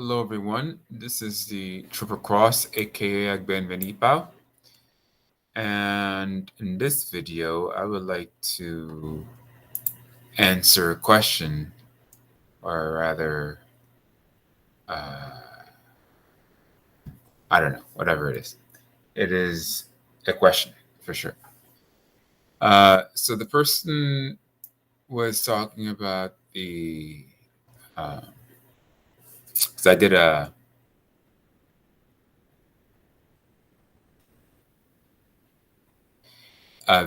Hello, everyone. This is the Triple Cross, aka Agben Benipao. And in this video, I would like to answer a question, or rather, I don't know, whatever it is. It is a question for sure. So the person was talking about because I did a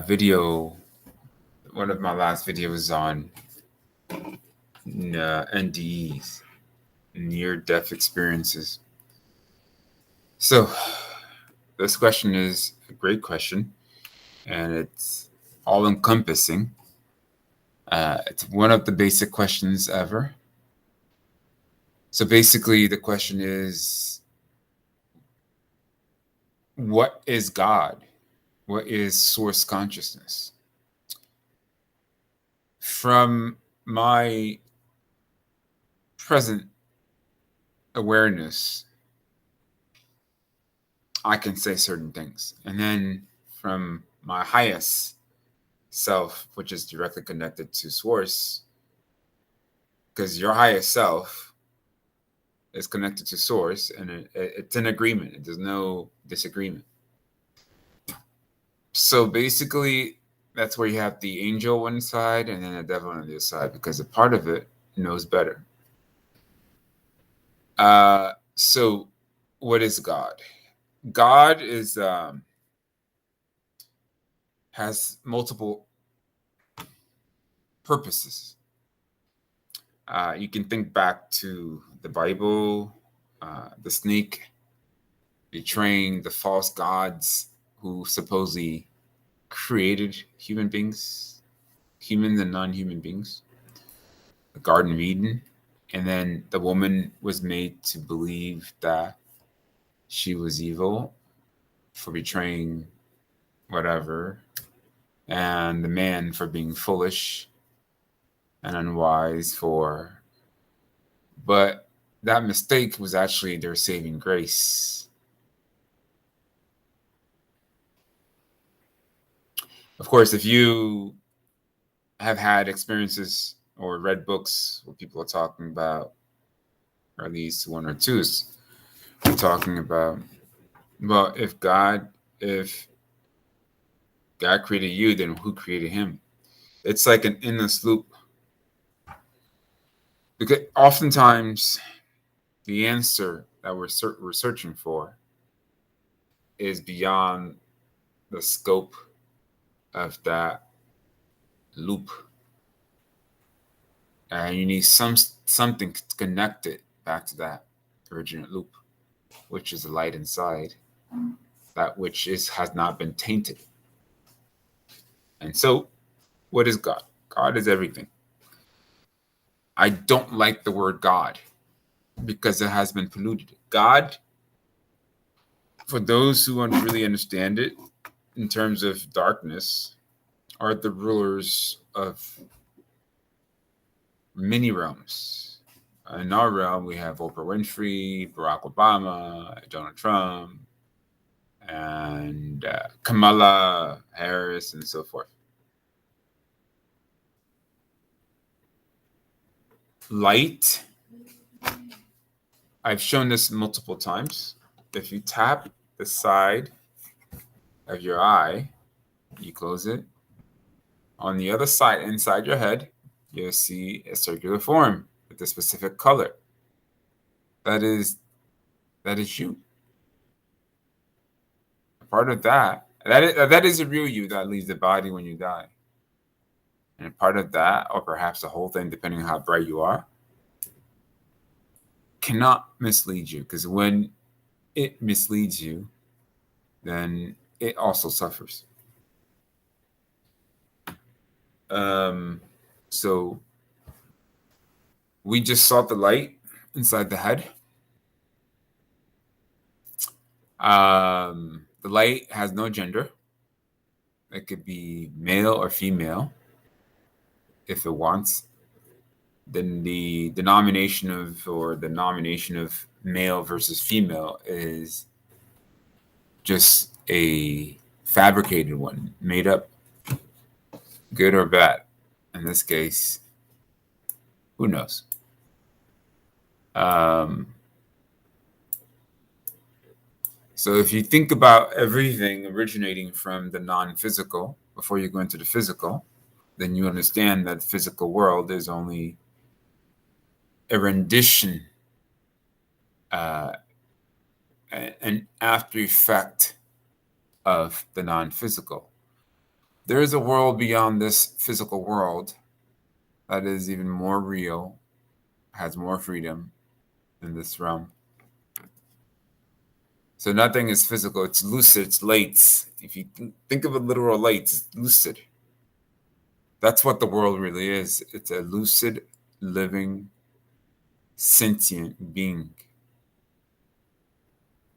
video. One of my last videos on NDEs, near-death experiences. So this question is a great question, and it's all-encompassing. It's one of the basic questions ever. So basically, the question is, what is God? What is source consciousness? From my present awareness, I can say certain things. And then from my highest self, which is directly connected to source, because your highest self is connected to source, and it's an agreement. There's no disagreement. So basically, that's where you have the angel on one side and then the devil on the other side, because a part of it knows better. So what is God? God is has multiple purposes. You can think back to the Bible, the snake betraying the false gods who supposedly created human beings, humans and non-human beings, the Garden of Eden. And then the woman was made to believe that she was evil for betraying whatever, and the man for being foolish and unwise but that mistake was actually their saving grace. Of course, if you have had experiences or read books where people are talking about, or at least one or two are talking about, well, if God created you, then who created him? It's like an endless loop. Because oftentimes the answer that we're searching for is beyond the scope of that loop, and you need something to connect it back to that original loop, which is the light inside, that which has not been tainted. And so, what is God? God is everything. I don't like the word God because it has been polluted. God, for those who want to really understand it in terms of darkness, are the rulers of many realms. In our realm, we have Oprah Winfrey, Barack Obama, Donald Trump, and Kamala Harris, and so forth. Light, I've shown this multiple times. If you tap the side of your eye, you close it. On the other side, inside your head, you'll see a circular form with a specific color. That is you. A part of that is a real you that leaves the body when you die. And a part of that, or perhaps the whole thing, depending on how bright you are, cannot mislead you, because when it misleads you, then it also suffers. So we just saw the light inside the head. The light has no gender. It could be male or female if it wants. Then the nomination of male versus female is just a fabricated one, made up, good or bad. In this case, who knows? So if you think about everything originating from the non-physical before you go into the physical, then you understand that the physical world is only a rendition, an after effect of the non-physical. There is a world beyond this physical world that is even more real, has more freedom in this realm. So nothing is physical. It's lucid. It's light. If you think of a literal light, it's lucid. That's what the world really is. It's a lucid, living, sentient being.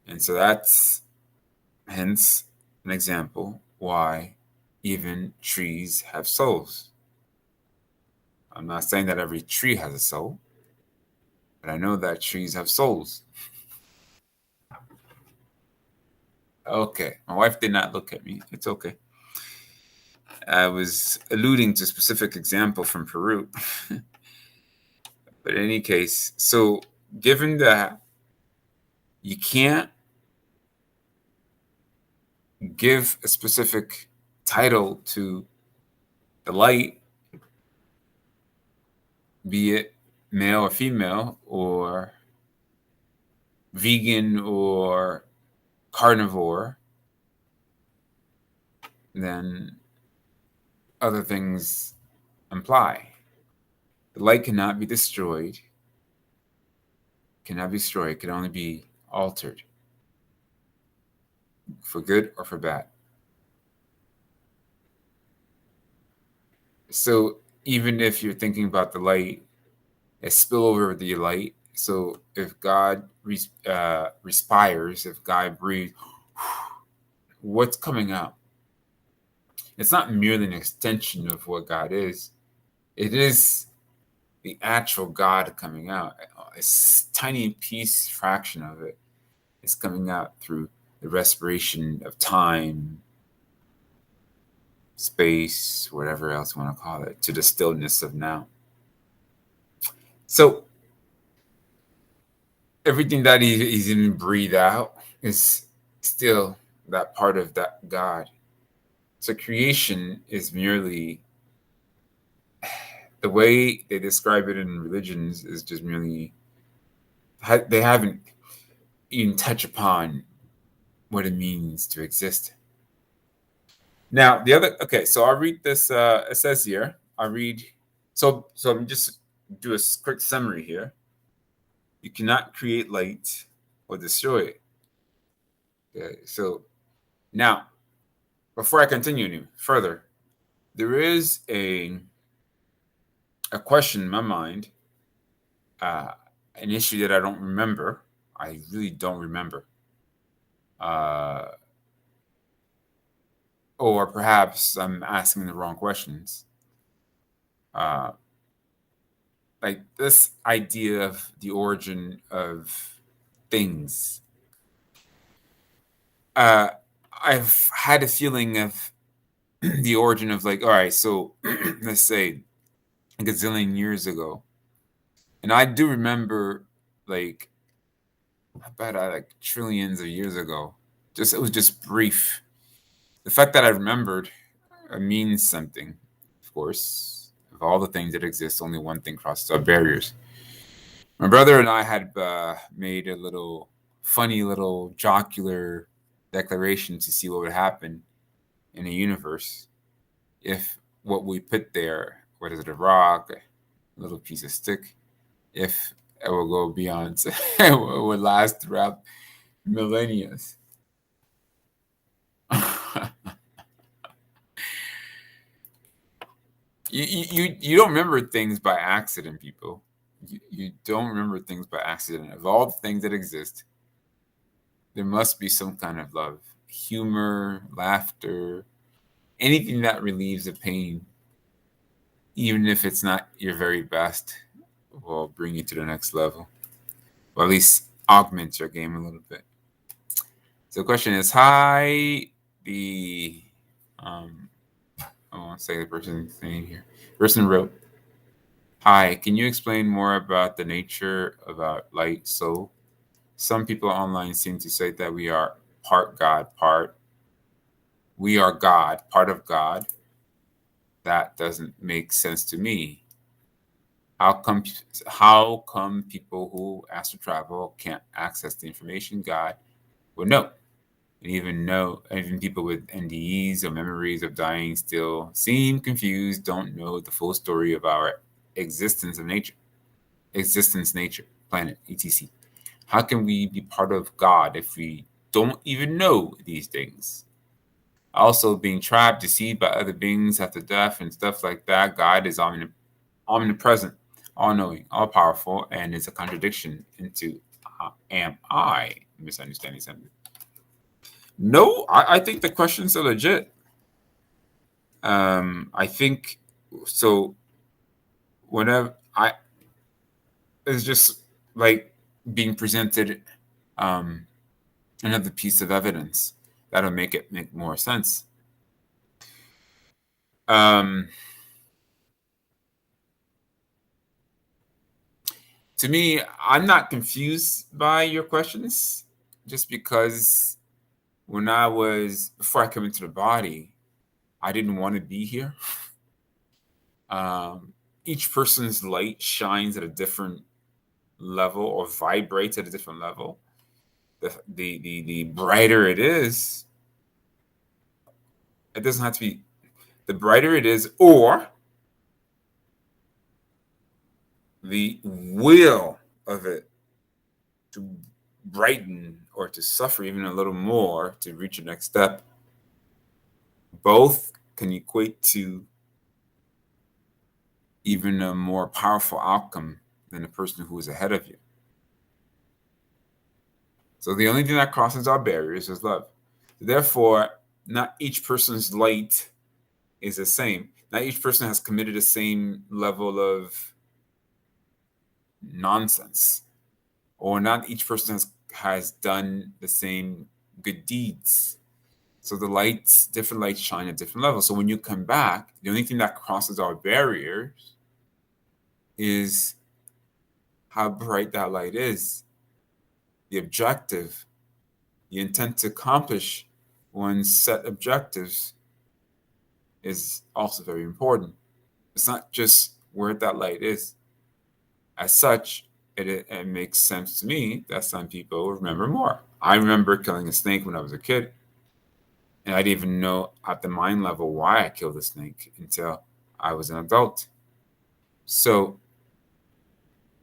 And so that's hence an example why even trees have souls. I'm not saying that every tree has a soul, but I know that trees have souls. Okay, my wife did not look at me. It's okay. I was alluding to a specific example from Peru. But in any case, so given that you can't give a specific title to the light, be it male or female, or vegan or carnivore, then other things imply. The light cannot be destroyed, can only be altered for good or for bad. So even if you're thinking about the light, a spillover of the light. So if God respires, if God breathes, what's coming out? It's not merely an extension of what God is. It is the actual God coming out. A tiny piece, fraction of it is coming out through the respiration of time, space, whatever else you want to call it, to the stillness of now. So everything that he's even breathe out is still that part of that God. So creation is merely, the way they describe it in religions is just merely, they haven't even touched upon what it means to exist. Now, okay, so I'll read this, it says here, so I'm just do a quick summary here. You cannot create light or destroy it. Okay, so now, before I continue any further, there is a question in my mind, an issue that I don't remember. I really don't remember. Or perhaps I'm asking the wrong questions. Like this idea of the origin of things. I've had a feeling of the origin of, like, all right, so let's say a gazillion years ago. And I do remember, like, about like trillions of years ago. It was just brief. The fact that I remembered means something, of course. Of all the things that exist, only one thing crosses our barriers. My brother and I had made a little funny little jocular declaration to see what would happen in a universe if what we put there, what is it, a rock, a little piece of stick, if it will go beyond, it would last throughout millennia. You don't remember things by accident, people. You don't remember things by accident. Of all the things that exist, there must be some kind of love, humor, laughter, anything that relieves the pain, even if it's not your very best, will bring you to the next level. Well, at least augment your game a little bit. So the question is, hi, I won't say the person's name here. Person wrote, hi, can you explain more about the nature of our light soul? Some people online seem to say that we are part God, we are God, part of God. That doesn't make sense to me. How come people who ask to travel can't access the information God would know? And even people with NDEs or memories of dying still seem confused, don't know the full story of our existence, nature, planet, etc. How can we be part of God if we don't even know these things? Also, being trapped, deceived by other beings after death and stuff like that. God is omnipresent, all-knowing, all-powerful, and it's a contradiction into am I misunderstanding something? No, I think the questions are legit. I think so. Whenever it's just like being presented another piece of evidence that'll make it make more sense. To me, I'm not confused by your questions, just because before I come into the body, I didn't want to be here. Each person's light shines at a different level or vibrates at a different level. The brighter it is, it doesn't have to be the brighter it is, or the will of it to brighten or to suffer even a little more to reach the next step. Both can equate to even a more powerful outcome than the person who is ahead of you. So the only thing that crosses our barriers is love. Therefore, not each person's light is the same. Not each person has committed the same level of nonsense, or not each person has done the same good deeds. So different lights shine at different levels. So when you come back, the only thing that crosses our barriers is how bright that light is, the objective, the intent to accomplish one's set objectives is also very important. It's not just where that light is. As such, it makes sense to me that some people remember more. I remember killing a snake when I was a kid, and I didn't even know at the mind level why I killed the snake until I was an adult. So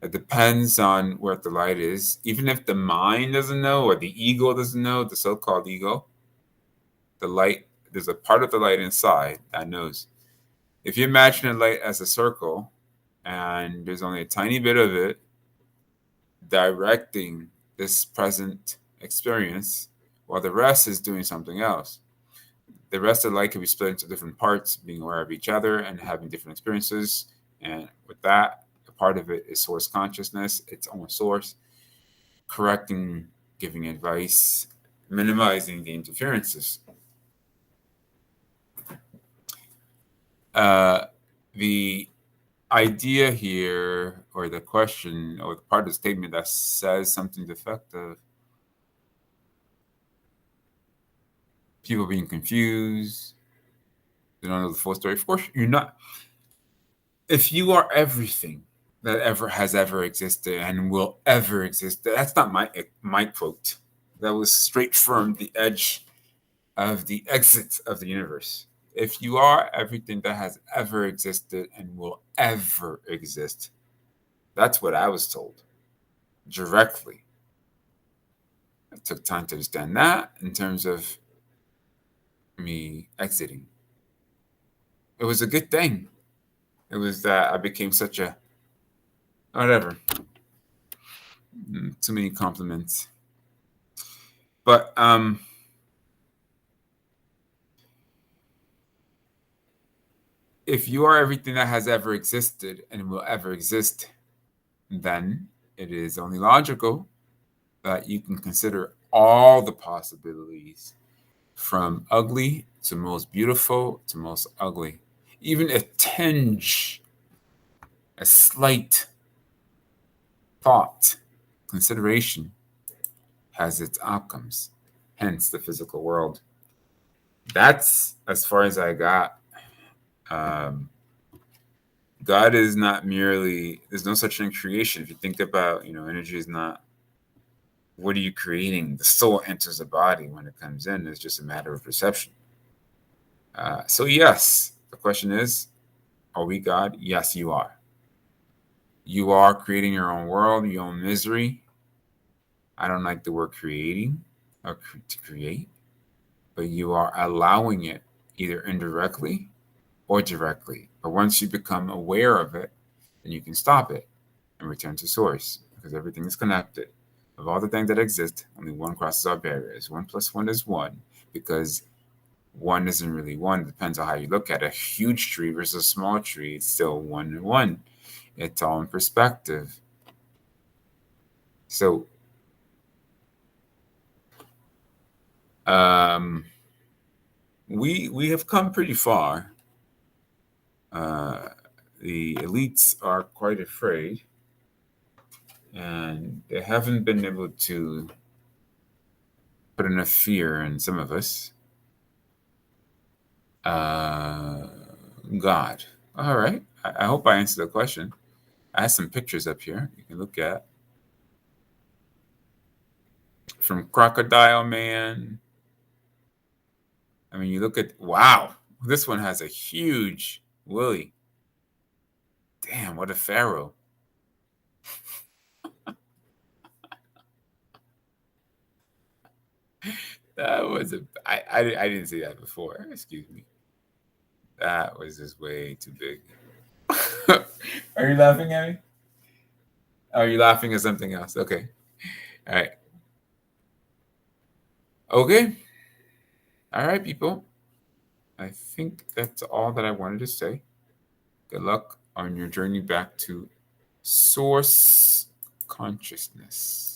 it depends on where the light is. Even if the mind doesn't know, or the ego doesn't know, the so-called ego, the light, there's a part of the light inside that knows. If you imagine a light as a circle, and there's only a tiny bit of it directing this present experience, while the rest is doing something else. The rest of the light can be split into different parts, being aware of each other and having different experiences. And with that, a part of it is source consciousness, its own source, correcting, giving advice, minimizing the interferences. The idea here, or the question, or the part of the statement that says something defective, people being confused, they don't know the full story. Of course, you're not. If you are everything that has ever existed and will ever exist, that's not my quote. That was straight from the edge of the exit of the universe. If you are everything that has ever existed and will ever exist, that's what I was told directly. I took time to understand that in terms of me exiting. It was a good thing. It was that I became such a whatever. Too many compliments. But if you are everything that has ever existed and will ever exist, then it is only logical that you can consider all the possibilities from ugly to most beautiful to most ugly. Even a tinge, a slight thought, consideration has its outcomes, hence the physical world. That's as far as I got. Um, God is not merely, there's no such thing creation. If you think about, energy is not, what are you creating? The soul enters the body when it comes in. It's just a matter of perception. So, yes, the question is, are we God? Yes, you are. You are creating your own world, your own misery. I don't like the word creating or to create, but you are allowing it either indirectly or directly. But once you become aware of it, then you can stop it and return to source because everything is connected. Of all the things that exist, only one crosses our barriers. 1 + 1 is 1 because one isn't really one. It depends on how you look at it. A huge tree versus a small tree, it's still 1 and 1. It's all in perspective. So, we have come pretty far. The elites are quite afraid, and they haven't been able to put enough fear in some of us. God. All right. I hope I answered the question. I have some pictures up here you can look at from Crocodile Man. I mean, you look at, wow, this one has a huge willy. Damn, what a pharaoh. That was I didn't see that before. Excuse me. That was just way too big. Are you laughing at me? Are you laughing at something else? Okay. All right. Okay. All right, people. I think that's all that I wanted to say. Good luck on your journey back to source consciousness.